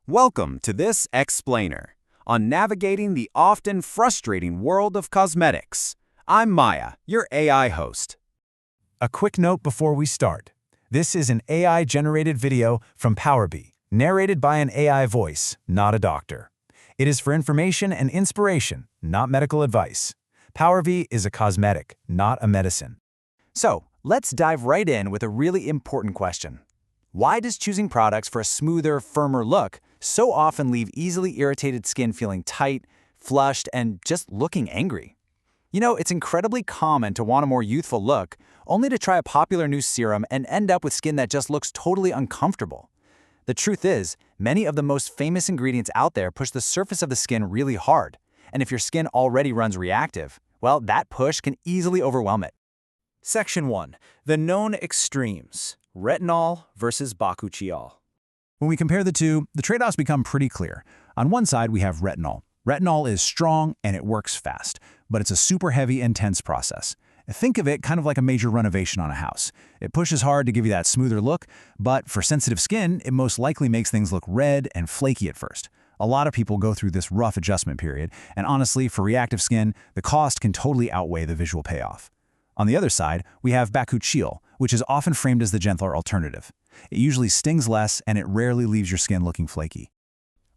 Welcome to this explainer on navigating the often frustrating world of cosmetics. I'm Maya, your AI host. A quick note before we start. This is an AI-generated video from PowerV, narrated by an AI voice, not a doctor. It is for information and inspiration, not medical advice. PowerV is a cosmetic, not a medicine. So, let's dive right in with a really important question. Why does choosing products for a smoother, firmer look so often leave easily irritated skin feeling tight, flushed, and just looking angry? You know, it's incredibly common to want a more youthful look, only to try a popular new serum and end up with skin that just looks totally uncomfortable. The truth is, many of the most famous ingredients out there push the surface of the skin really hard, and if your skin already runs reactive, well, that push can easily overwhelm it. Section 1. The known extremes. Retinol versus Bakuchiol. When we compare the two, the trade-offs become pretty clear. On one side, we have retinol. Retinol is strong and it works fast, but it's a super heavy, intense process. Think of it kind of like a major renovation on a house. It pushes hard to give you that smoother look, but for sensitive skin, it most likely makes things look red and flaky at first. A lot of people go through this rough adjustment period, and honestly, for reactive skin, the cost can totally outweigh the visual payoff. On the other side, we have Bakuchiol, which is often framed as the gentler alternative. It usually stings less, and it rarely leaves your skin looking flaky.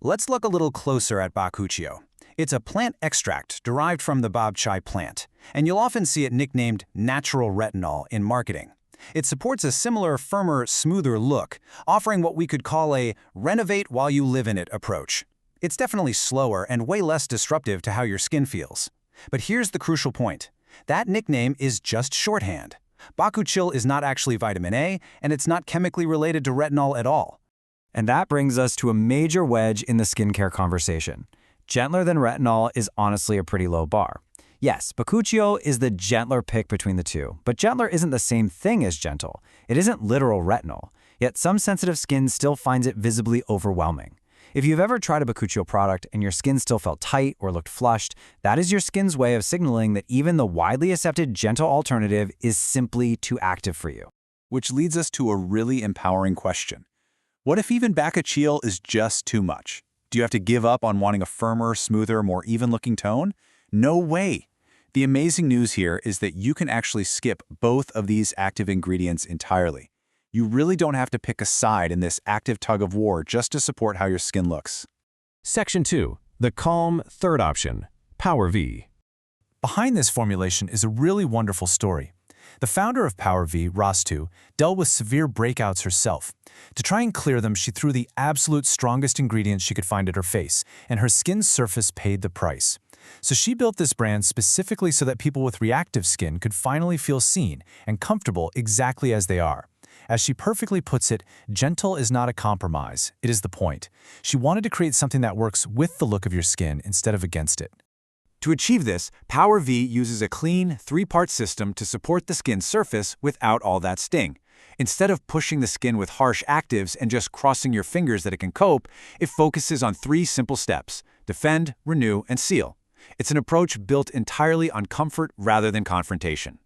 Let's look a little closer at Bakuchiol. It's a plant extract derived from the bobchai plant, and you'll often see it nicknamed natural retinol in marketing. It supports a similar, firmer, smoother look, offering what we could call a renovate while you live in it approach. It's definitely slower and way less disruptive to how your skin feels. But here's the crucial point. That nickname is just shorthand. Bakuchiol is not actually vitamin A, and it's not chemically related to retinol at all. And that brings us to a major wedge in the skincare conversation. Gentler than retinol is honestly a pretty low bar. Yes, Bakuchiol is the gentler pick between the two, but gentler isn't the same thing as gentle. It isn't literal retinol, yet some sensitive skin still finds it visibly overwhelming. If you've ever tried a Bakuchiol product and your skin still felt tight or looked flushed, that is your skin's way of signaling that even the widely accepted gentle alternative is simply too active for you. Which leads us to a really empowering question. What if even Bakuchiol is just too much? Do you have to give up on wanting a firmer, smoother, more even-looking tone? No way! The amazing news here is that you can actually skip both of these active ingredients entirely. You really don't have to pick a side in this active tug-of-war just to support how your skin looks. Section 2. The calm third option, PowerV. Behind this formulation is a really wonderful story. The founder of PowerV, Rostu, dealt with severe breakouts herself. To try and clear them, she threw the absolute strongest ingredients she could find at her face, and her skin's surface paid the price. So she built this brand specifically so that people with reactive skin could finally feel seen and comfortable exactly as they are. As she perfectly puts it, gentle is not a compromise, it is the point. She wanted to create something that works with the look of your skin instead of against it. To achieve this, PowerV uses a clean, three-part system to support the skin's surface without all that sting. Instead of pushing the skin with harsh actives and just crossing your fingers that it can cope, it focuses on three simple steps: defend, renew, and seal. It's an approach built entirely on comfort rather than confrontation.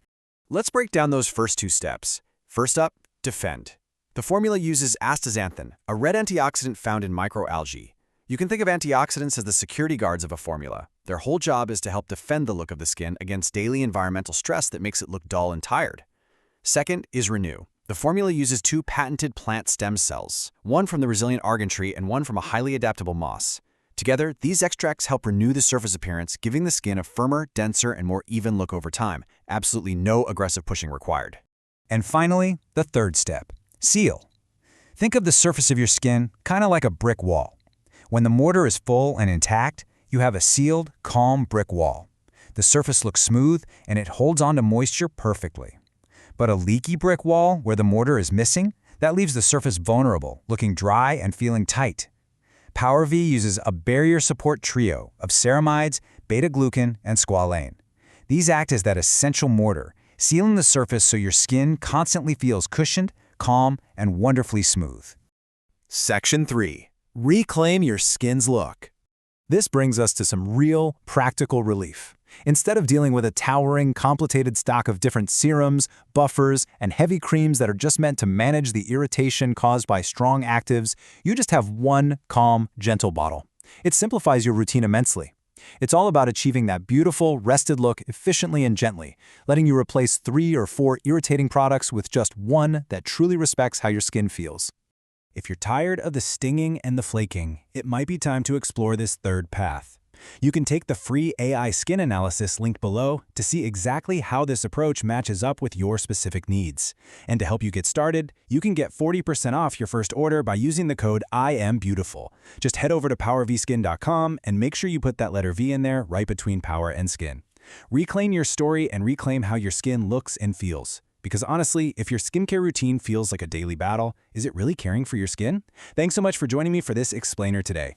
Let's break down those first two steps. First up, defend. The formula uses astaxanthin, a red antioxidant found in microalgae. You can think of antioxidants as the security guards of a formula. Their whole job is to help defend the look of the skin against daily environmental stress that makes it look dull and tired. Second is renew. The formula uses two patented plant stem cells, one from the resilient Argan tree and one from a highly adaptable moss. Together, these extracts help renew the surface appearance, giving the skin a firmer, denser, and more even look over time. Absolutely no aggressive pushing required. And finally, the third step, seal. Think of the surface of your skin kind of like a brick wall. When the mortar is full and intact, you have a sealed, calm brick wall. The surface looks smooth and it holds on to moisture perfectly. But a leaky brick wall where the mortar is missing, that leaves the surface vulnerable, looking dry and feeling tight. PowerV uses a barrier support trio of ceramides, beta-glucan, and squalane. These act as that essential mortar, sealing the surface so your skin constantly feels cushioned, calm, and wonderfully smooth. Section 3. Reclaim your skin's look. This brings us to some real, practical relief. Instead of dealing with a towering, complicated stock of different serums, buffers, and heavy creams that are just meant to manage the irritation caused by strong actives, you just have one calm, gentle bottle. It simplifies your routine immensely. It's all about achieving that beautiful, rested look efficiently and gently, letting you replace 3 or 4 irritating products with just one that truly respects how your skin feels. If you're tired of the stinging and the flaking, it might be time to explore this third path. You can take the free AI skin analysis linked below to see exactly how this approach matches up with your specific needs. And to help you get started, you can get 40% off your first order by using the code IAMBEAUTIFUL. Just head over to PowerVskin.com and make sure you put that letter V in there right between power and skin. Reclaim your story and reclaim how your skin looks and feels. Because honestly, if your skincare routine feels like a daily battle, is it really caring for your skin? Thanks so much for joining me for this explainer today.